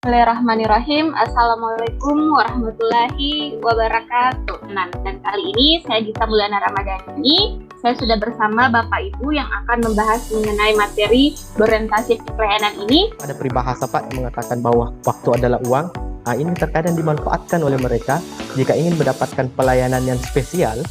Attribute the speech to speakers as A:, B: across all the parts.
A: Bismillahirrahmanirrahim. Assalamualaikum warahmatullahi wabarakatuh. Dan kali ini saya Gita Mulyana Ramadhani. Saya sudah bersama Bapak Ibu yang akan membahas mengenai materi berorientasi pelayanan ini.
B: Ada peribahasa Pak yang mengatakan bahwa waktu adalah uang. Ini terkadang dimanfaatkan oleh mereka. Jika ingin mendapatkan pelayanan yang spesial,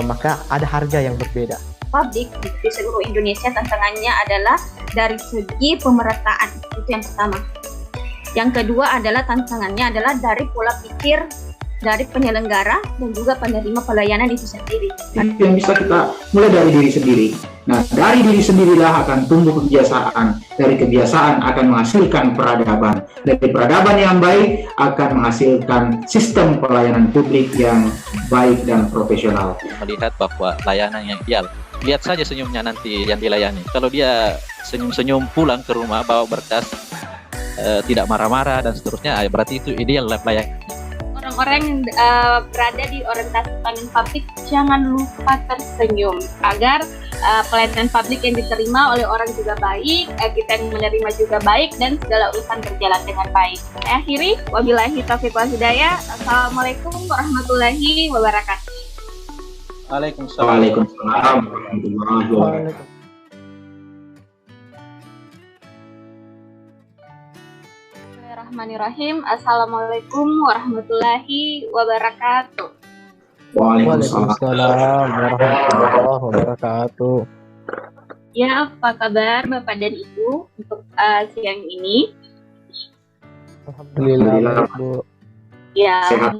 B: maka ada harga yang berbeda.
A: Publik di seluruh Indonesia tantangannya adalah dari segi pemerataan. Itu yang pertama. Yang kedua adalah tantangannya adalah dari pola pikir dari penyelenggara dan juga penerima pelayanan itu sendiri.
C: Yang bisa kita mulai dari diri sendiri. Nah, dari diri sendirilah akan tumbuh kebiasaan. Dari kebiasaan akan menghasilkan peradaban. Dari peradaban yang baik akan menghasilkan sistem pelayanan publik yang baik dan profesional.
D: Melihat bahwa layanan yang ideal. Lihat saja senyumnya nanti yang dilayani. Kalau dia senyum-senyum pulang ke rumah bawa berkas, tidak marah-marah dan seterusnya, berarti itu ideal pelayanan.
A: Orang-orang yang berada di orientasi pelayanan publik jangan lupa tersenyum agar pelayanan publik yang diterima oleh orang juga baik, kita yang menerima juga baik, dan segala urusan berjalan dengan baik. Saya akhiri, wabillahi taufiq wal hidayah. Assalamualaikum warahmatullahi wabarakatuh.
D: Waalaikumsalam.
C: Waalaikumsalam warahmatullahi wabarakatuh.
A: Bismillahirrahmanirrahim. Assalamualaikum warahmatullahi wabarakatuh.
B: Waalaikumsalam warahmatullahi wabarakatuh.
A: Ya, apa kabar Bapak dan Ibu untuk siang ini?
B: Alhamdulillah, Bu.
A: Ya,
C: Sehat.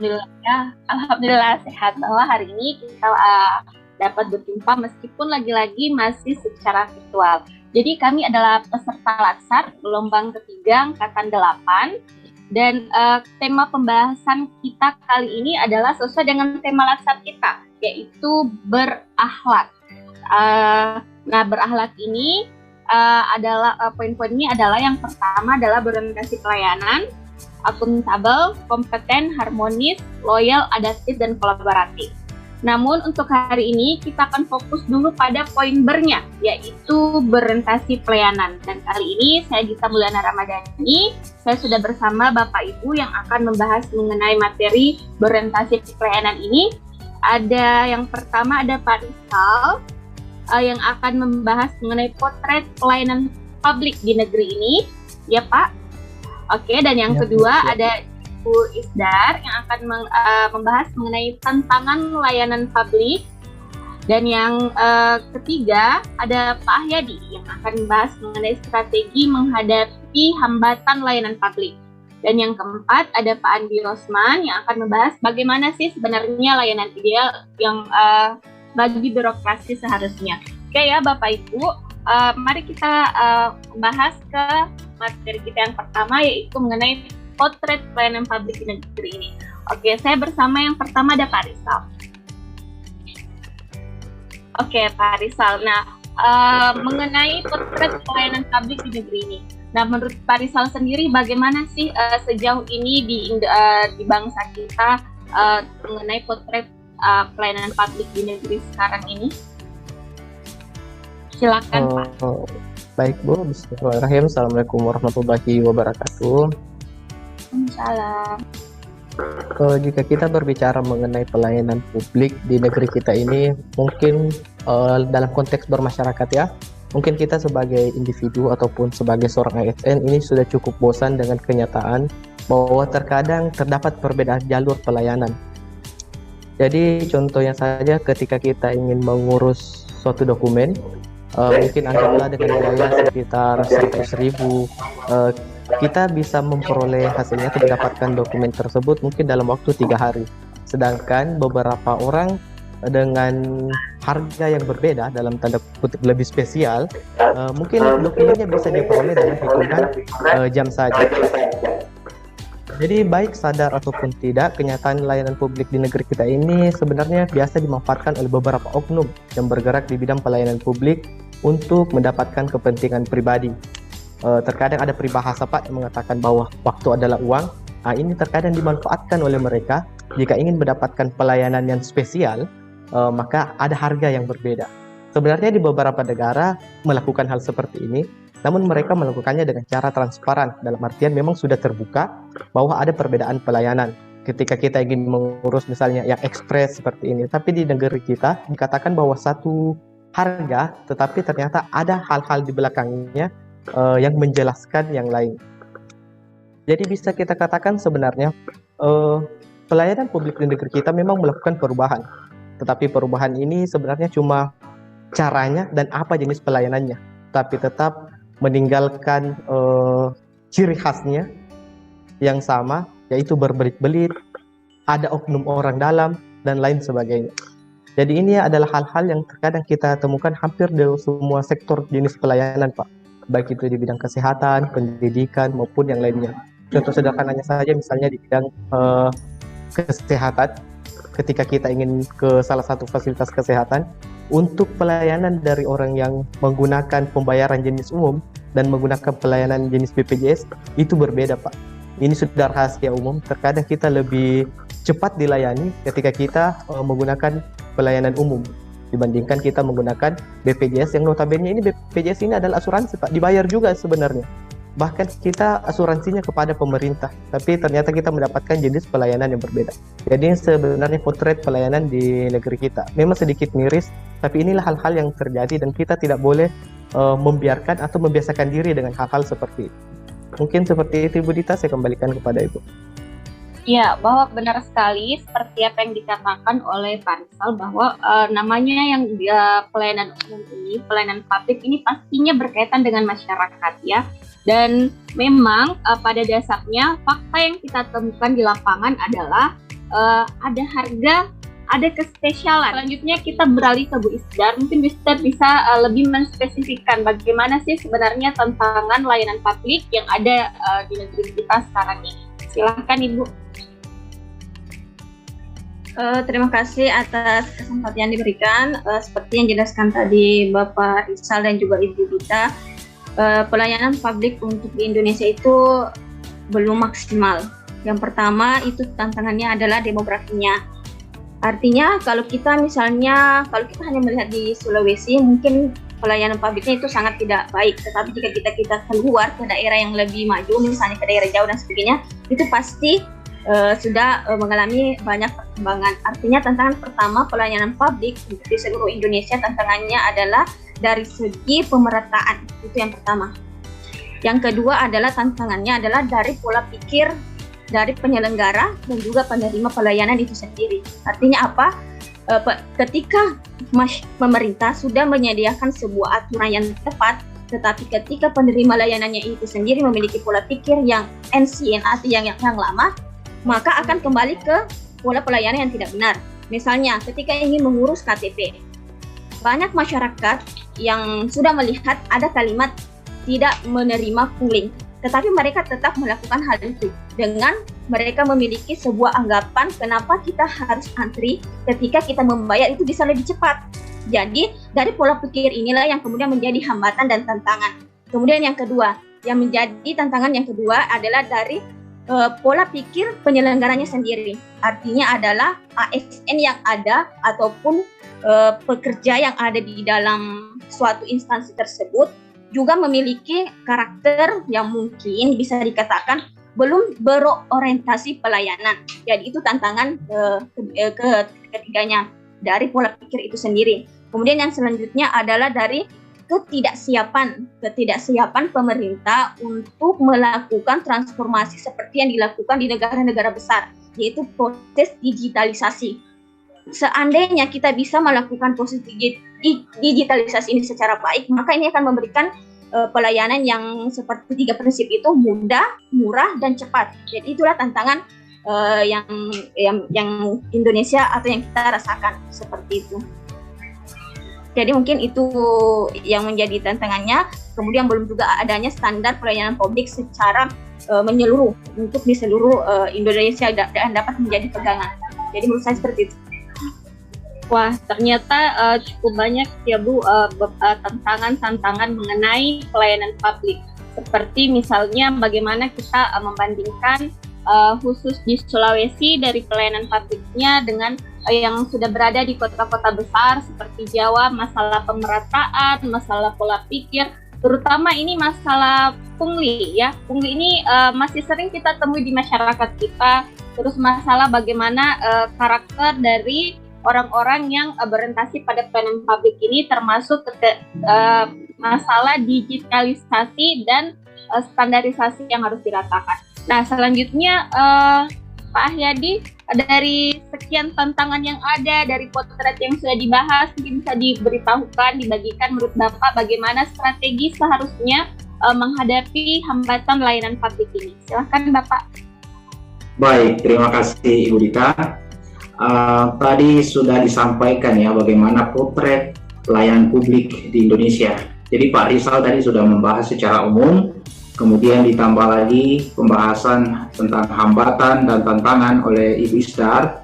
A: Alhamdulillah sehat, bahwa hari ini kita dapat berjumpa meskipun lagi-lagi masih secara virtual. Jadi kami adalah peserta Latsar gelombang ketiga angkatan 8 dan tema pembahasan kita kali ini adalah sesuai dengan tema Latsar kita, yaitu berakhlak. Nah, berakhlak ini adalah poin-poinnya adalah yang pertama adalah berorientasi pelayanan, akuntabel, kompeten, harmonis, loyal, adaptif, dan kolaboratif. Namun untuk hari ini kita akan fokus dulu pada poin bernya, yaitu berorientasi pelayanan. Dan kali ini saya Gita Mulyana Ramadhani, saya sudah bersama Bapak Ibu yang akan membahas mengenai materi berorientasi pelayanan ini. Ada yang pertama ada Pak Rizal yang akan membahas mengenai potret pelayanan publik di negeri ini, ya Pak. Oke, dan yang kedua ada Bu Isdar yang akan membahas mengenai tantangan layanan publik, dan yang ketiga ada Pak Ahyadi yang akan membahas mengenai strategi menghadapi hambatan layanan publik, dan yang keempat ada Pak Andi Rosman yang akan membahas bagaimana sih sebenarnya layanan ideal yang bagi birokrasi seharusnya. Oke ya Bapak Ibu, mari kita bahas ke materi kita yang pertama, yaitu mengenai potret pelayanan publik di negeri ini. Oke, saya bersama yang pertama ada Pak Rizal. Oke, Pak Rizal. Nah, mengenai potret pelayanan publik di negeri ini. Nah, menurut Pak Rizal sendiri, bagaimana sih sejauh ini di bangsa kita mengenai potret pelayanan publik di negeri sekarang ini? Silakan, Pak.
B: Baik, Bu. Bismillahirrahmanirrahim. Assalamualaikum warahmatullahi wabarakatuh.
A: Salam.
B: Jika kita berbicara mengenai pelayanan publik di negeri kita ini, mungkin dalam konteks bermasyarakat ya, mungkin kita sebagai individu ataupun sebagai seorang ASN ini sudah cukup bosan dengan kenyataan bahwa terkadang terdapat perbedaan jalur pelayanan. Jadi contohnya saja ketika kita ingin mengurus suatu dokumen, mungkin anggaplah dengan biaya sekitar 100.000, kita bisa memperoleh hasilnya atau mendapatkan dokumen tersebut mungkin dalam waktu 3 hari. Sedangkan beberapa orang dengan harga yang berbeda, dalam tanda kutip lebih spesial, mungkin dokumennya bisa diperoleh dalam hitungan jam saja. Jadi baik sadar ataupun tidak, kenyataan layanan publik di negeri kita ini sebenarnya biasa dimanfaatkan oleh beberapa oknum yang bergerak di bidang pelayanan publik untuk mendapatkan kepentingan pribadi. Terkadang ada peribahasa Pak yang mengatakan bahwa waktu adalah uang. Ini terkadang dimanfaatkan oleh mereka. Jika ingin mendapatkan pelayanan yang spesial, maka ada harga yang berbeda. Sebenarnya di beberapa negara melakukan hal seperti ini, namun mereka melakukannya dengan cara transparan, dalam artian memang sudah terbuka bahwa ada perbedaan pelayanan. Ketika kita ingin mengurus misalnya yang ekspres seperti ini, tapi di negeri kita dikatakan bahwa satu harga, tetapi ternyata ada hal-hal di belakangnya yang menjelaskan yang lain. Jadi bisa kita katakan sebenarnya pelayanan publik di negeri kita memang melakukan perubahan, tetapi perubahan ini sebenarnya cuma caranya dan apa jenis pelayanannya, tapi tetap meninggalkan ciri khasnya yang sama, yaitu berbelit-belit, ada oknum orang dalam, dan lain sebagainya. Jadi ini adalah hal-hal yang terkadang kita temukan hampir di semua sektor jenis pelayanan, Pak. Baik itu di bidang kesehatan, pendidikan, maupun yang lainnya. Contoh sederhananya saja misalnya di bidang kesehatan, ketika kita ingin ke salah satu fasilitas kesehatan, untuk pelayanan dari orang yang menggunakan pembayaran jenis umum dan menggunakan pelayanan jenis BPJS, itu berbeda, Pak. Ini sudah rahasia umum, terkadang kita lebih cepat dilayani ketika kita menggunakan pelayanan umum dibandingkan kita menggunakan BPJS, yang notabene ini BPJS ini adalah asuransi, Pak, dibayar juga sebenarnya. Bahkan kita asuransinya kepada pemerintah, tapi ternyata kita mendapatkan jenis pelayanan yang berbeda. Jadi sebenarnya potret pelayanan di negeri kita memang sedikit miris, tapi inilah hal-hal yang terjadi dan kita tidak boleh membiarkan atau membiasakan diri dengan hal-hal seperti itu. Mungkin seperti itu, Ibu Dita, saya kembalikan kepada Ibu.
A: Ya, bahwa benar sekali seperti apa yang dikatakan oleh Pak Rizal, bahwa namanya yang pelayanan umum ini, pelayanan publik ini pastinya berkaitan dengan masyarakat ya. Dan memang pada dasarnya fakta yang kita temukan di lapangan adalah ada harga, ada kespesialan. Selanjutnya kita beralih ke Bu Isdar. Mungkin Bu Isdar bisa lebih menspesifikkan bagaimana sih sebenarnya tantangan layanan publik yang ada di negeri kita sekarang ini. Silahkan Ibu.
E: Terima kasih atas kesempatan yang diberikan. Seperti yang dijelaskan tadi Bapak Rizal dan juga Ibu Dita, pelayanan publik untuk di Indonesia itu belum maksimal. Yang pertama itu tantangannya adalah demografinya. Artinya kalau kita hanya melihat di Sulawesi, mungkin pelayanan publiknya itu sangat tidak baik. Tetapi jika kita keluar ke daerah yang lebih maju, misalnya ke daerah jauh dan sebagainya, itu pasti sudah mengalami banyak perkembangan. Artinya tantangan pertama pelayanan publik di seluruh Indonesia, tantangannya adalah dari segi pemerataan, itu yang pertama. Yang kedua adalah tantangannya adalah dari pola pikir dari penyelenggara dan juga penerima pelayanan itu sendiri. Artinya apa? Ketika pemerintah sudah menyediakan sebuah aturan yang tepat, tetapi ketika penerima layanannya itu sendiri memiliki pola pikir yang ancient atau yang lama, maka akan kembali ke pola pelayanan yang tidak benar. Misalnya ketika ingin mengurus KTP, banyak masyarakat yang sudah melihat ada kalimat tidak menerima pungli, tetapi mereka tetap melakukan hal itu dengan mereka memiliki sebuah anggapan kenapa kita harus antri ketika kita membayar itu bisa lebih cepat. Jadi dari pola pikir inilah yang kemudian menjadi hambatan dan tantangan. Kemudian yang kedua, yang menjadi tantangan yang kedua adalah dari pola pikir penyelenggaranya sendiri. Artinya adalah ASN yang ada ataupun pekerja yang ada di dalam suatu instansi tersebut juga memiliki karakter yang mungkin bisa dikatakan belum berorientasi pelayanan. Jadi itu tantangan ketiganya dari pola pikir itu sendiri. Kemudian yang selanjutnya adalah dari ketidaksiapan pemerintah untuk melakukan transformasi seperti yang dilakukan di negara-negara besar, yaitu proses digitalisasi. Seandainya kita bisa melakukan proses digitalisasi ini secara baik, maka ini akan memberikan pelayanan yang seperti 3 prinsip itu mudah, murah, dan cepat. Jadi itulah tantangan yang Indonesia atau yang kita rasakan seperti itu. Jadi mungkin itu yang menjadi tantangannya. Kemudian belum juga adanya standar pelayanan publik secara menyeluruh untuk di seluruh Indonesia dan dapat menjadi pegangan. Jadi menurut saya seperti itu.
A: Wah, ternyata cukup banyak ya Bu tantangan-tantangan mengenai pelayanan publik. Seperti misalnya bagaimana kita membandingkan khusus di Sulawesi dari pelayanan publiknya dengan yang sudah berada di kota-kota besar seperti Jawa, masalah pemerataan, masalah pola pikir, terutama ini masalah pungli ya. Pungli ini masih sering kita temui di masyarakat kita. Terus masalah bagaimana karakter dari orang-orang yang berorientasi pada pelayanan publik ini, termasuk masalah digitalisasi dan standarisasi yang harus diratakan. Nah, selanjutnya Pak Ahyadi, dari sekian tantangan yang ada, dari potret yang sudah dibahas, mungkin bisa diberitahukan, dibagikan menurut Bapak bagaimana strategi seharusnya menghadapi hambatan layanan publik ini. Silahkan Bapak.
C: Baik, terima kasih Ibu Dita. Tadi sudah disampaikan ya bagaimana potret pelayanan publik di Indonesia. Jadi Pak Rizal tadi sudah membahas secara umum, kemudian ditambah lagi pembahasan tentang hambatan dan tantangan oleh Ibu Isdar.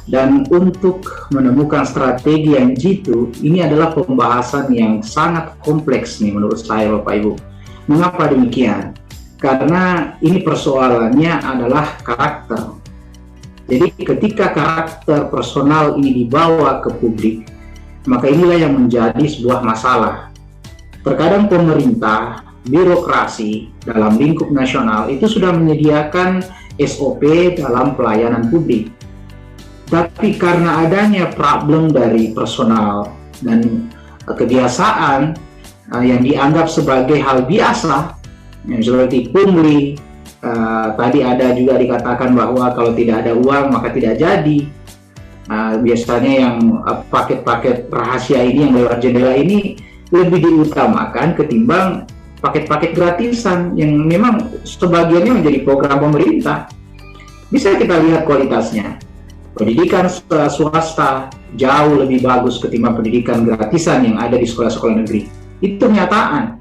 C: Dan untuk menemukan strategi yang jitu, ini adalah pembahasan yang sangat kompleks nih menurut saya Bapak Ibu. Mengapa demikian? Karena ini persoalannya adalah karakter. Jadi ketika karakter personal ini dibawa ke publik, maka inilah yang menjadi sebuah masalah. Terkadang pemerintah, birokrasi dalam lingkup nasional itu sudah menyediakan SOP dalam pelayanan publik. Tapi karena adanya problem dari personal dan kebiasaan yang dianggap sebagai hal biasa, seperti pungli, tadi ada juga dikatakan bahwa kalau tidak ada uang maka tidak jadi. Biasanya yang paket-paket rahasia ini yang lewat jendela ini lebih diutamakan ketimbang paket-paket gratisan yang memang sebagiannya menjadi program pemerintah. Bisa kita lihat kualitasnya. Pendidikan swasta jauh lebih bagus ketimbang pendidikan gratisan yang ada di sekolah-sekolah negeri. Itu kenyataan.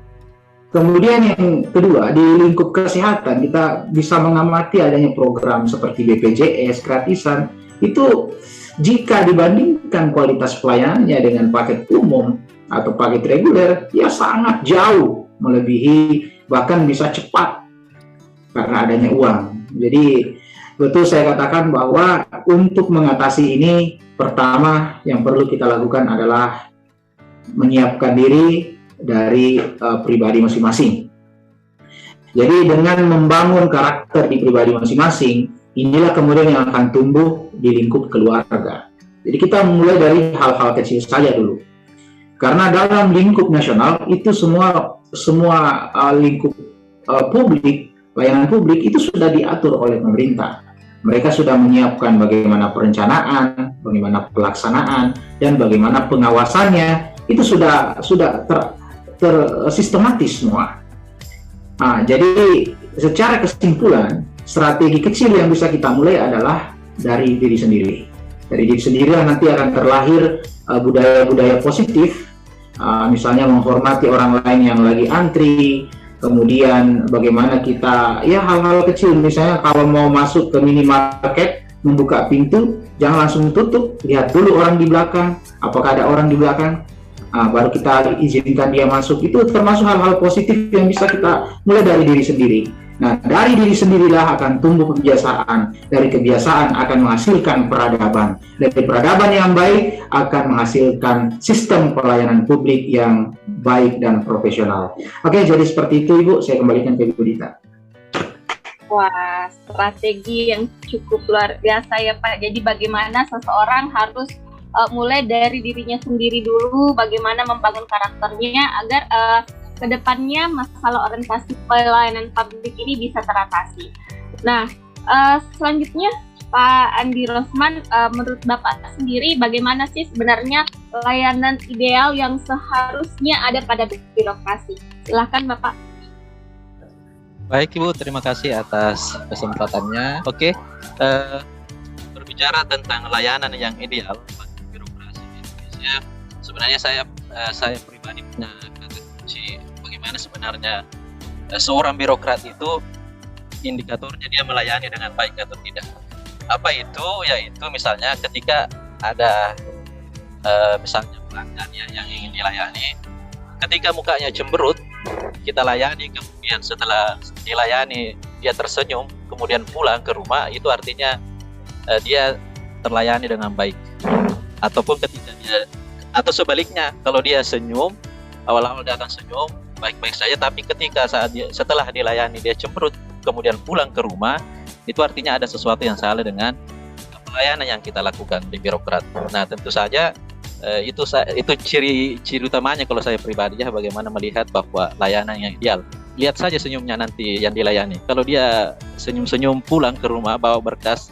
C: Kemudian yang kedua, di lingkup kesehatan kita bisa mengamati adanya program seperti BPJS gratisan. Itu jika dibandingkan kualitas pelayanannya dengan paket umum atau paket reguler, ya sangat jauh melebihi, bahkan bisa cepat karena adanya uang. Jadi betul saya katakan bahwa untuk mengatasi ini, pertama yang perlu kita lakukan adalah menyiapkan diri dari pribadi masing-masing. Jadi dengan membangun karakter di pribadi masing-masing, inilah kemudian yang akan tumbuh di lingkup keluarga. Jadi kita mulai dari hal-hal kecil saja dulu. Karena dalam lingkup nasional itu semua lingkup publik, layanan publik itu sudah diatur oleh pemerintah. Mereka sudah menyiapkan bagaimana perencanaan, bagaimana pelaksanaan, dan bagaimana pengawasannya. Itu sudah tersistematis semua. Jadi secara kesimpulan, strategi kecil yang bisa kita mulai adalah dari diri sendiri. Dari diri sendirilah nanti akan terlahir budaya-budaya positif. Misalnya menghormati orang lain yang lagi antri, kemudian bagaimana kita, ya hal-hal kecil, misalnya kalau mau masuk ke minimarket, membuka pintu, jangan langsung tutup, lihat dulu orang di belakang, apakah ada orang di belakang, baru kita izinkan dia masuk. Itu termasuk hal-hal positif yang bisa kita mulai dari diri sendiri. Nah, dari diri sendirilah akan tumbuh kebiasaan. Dari kebiasaan akan menghasilkan peradaban. Dari peradaban yang baik akan menghasilkan sistem pelayanan publik yang baik dan profesional. Oke, jadi seperti itu Ibu. Saya kembalikan ke Ibu Dita.
A: Wah, strategi yang cukup luar biasa ya Pak. Jadi bagaimana seseorang harus mulai dari dirinya sendiri dulu, bagaimana membangun karakternya agar kedepannya masalah orientasi pelayanan publik ini bisa teratasi. Nah, selanjutnya Pak Andi Rosman, menurut Bapak sendiri bagaimana sih sebenarnya layanan ideal yang seharusnya ada pada birokrasi? Silahkan Bapak.
D: Baik Ibu, terima kasih atas kesempatannya. Oke, berbicara tentang layanan yang ideal bagi birokrasi di Indonesia, sebenarnya saya pribadi punya kata kunci bagaimana sebenarnya seorang birokrat itu indikatornya dia melayani dengan baik atau tidak. Apa itu? Yaitu misalnya ketika ada misalnya pelanggan yang ingin dilayani, ketika mukanya cemberut, kita layani, kemudian setelah dilayani dia tersenyum, kemudian pulang ke rumah, itu artinya dia terlayani dengan baik. Ataupun ketika dia, atau sebaliknya, kalau dia senyum, awal-awal dia akan senyum, baik-baik saja, tapi ketika setelah dilayani dia cemberut kemudian pulang ke rumah, itu artinya ada sesuatu yang salah dengan pelayanan yang kita lakukan di birokrat. Nah, tentu saja itu ciri utamanya kalau saya pribadi ya, bagaimana melihat bahwa layanan yang ideal. Lihat saja senyumnya nanti yang dilayani. Kalau dia senyum-senyum pulang ke rumah bawa berkas,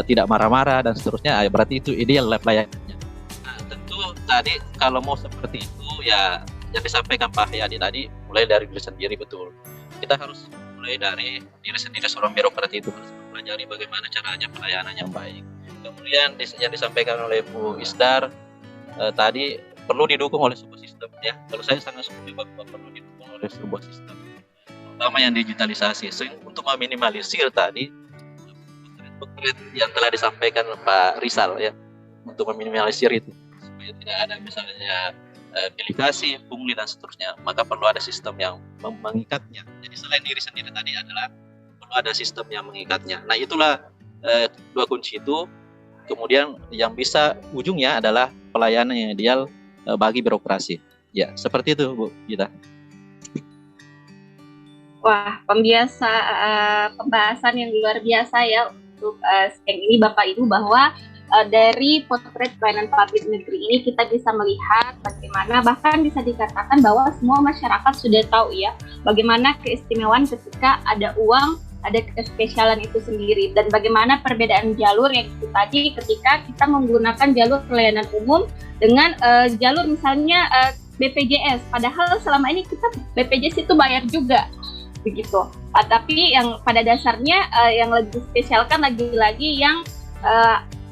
D: tidak marah-marah dan seterusnya, berarti itu ideal pelayanannya. Nah, tentu tadi kalau mau seperti itu ya yang disampaikan Pak Hayadi tadi, mulai dari diri sendiri. Betul, kita harus mulai dari diri sendiri. Seorang birokrat itu harus mempelajari bagaimana caranya pelayanan yang baik. Kemudian yang disampaikan oleh Bu Isdar tadi, perlu didukung oleh sebuah sistem ya. Kalau saya sangat setuju bahwa perlu didukung oleh sebuah sistem, terutama yang digitalisasi, untuk meminimalisir tadi potret yang telah disampaikan Pak Rizal ya, untuk meminimalisir itu supaya tidak ada misalnya pilih kasih, pungli dan seterusnya. Maka perlu ada sistem yang mengikatnya. Jadi selain diri sendiri tadi adalah perlu ada sistem yang mengikatnya. Nah, itulah dua kunci itu. Kemudian yang bisa ujungnya adalah pelayanan yang ideal bagi birokrasi. Ya, seperti itu Bu Gita.
A: Wah, pembahasan yang luar biasa ya untuk siang ini Bapak Ibu, bahwa dari potret pelayanan publik negeri ini kita bisa melihat bagaimana, bahkan bisa dikatakan bahwa semua masyarakat sudah tahu ya bagaimana keistimewaan ketika ada uang, ada kespesialan itu sendiri, dan bagaimana perbedaan jalur yang itu tadi ketika kita menggunakan jalur pelayanan umum dengan jalur misalnya BPJS, padahal selama ini kita BPJS itu bayar juga begitu. Tapi yang pada dasarnya yang lebih spesialkan lagi-lagi yang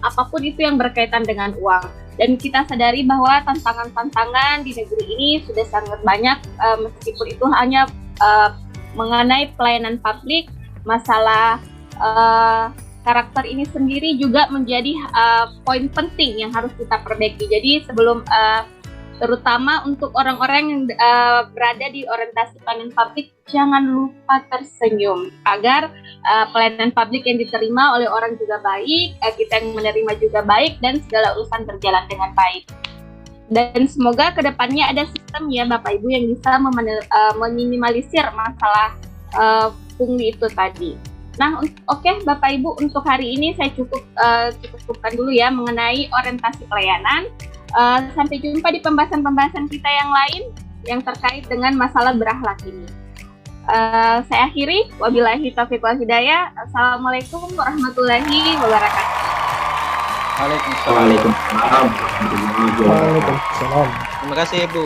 A: apapun itu yang berkaitan dengan uang. Dan kita sadari bahwa tantangan-tantangan di negeri ini sudah sangat banyak, meskipun itu hanya mengenai pelayanan publik, masalah karakter ini sendiri juga menjadi poin penting yang harus kita perbaiki. Jadi sebelum terutama untuk orang-orang yang berada di orientasi pelayanan publik, jangan lupa tersenyum agar pelayanan publik yang diterima oleh orang juga baik, kita yang menerima juga baik, dan segala urusan berjalan dengan baik. Dan semoga kedepannya ada sistem ya Bapak Ibu yang bisa meminimalisir masalah pungli itu tadi. Nah, oke Bapak Ibu, untuk hari ini saya cukupkan dulu ya mengenai orientasi pelayanan. Sampai jumpa di pembahasan-pembahasan kita yang lain yang terkait dengan masalah berakhlak ini. Saya akhiri, wabillahi taufiq wal hidayah. Assalamualaikum warahmatullahi wabarakatuh.
C: Waalaikumsalam.
B: Waalaikumsalam.
D: Terima kasih Ibu.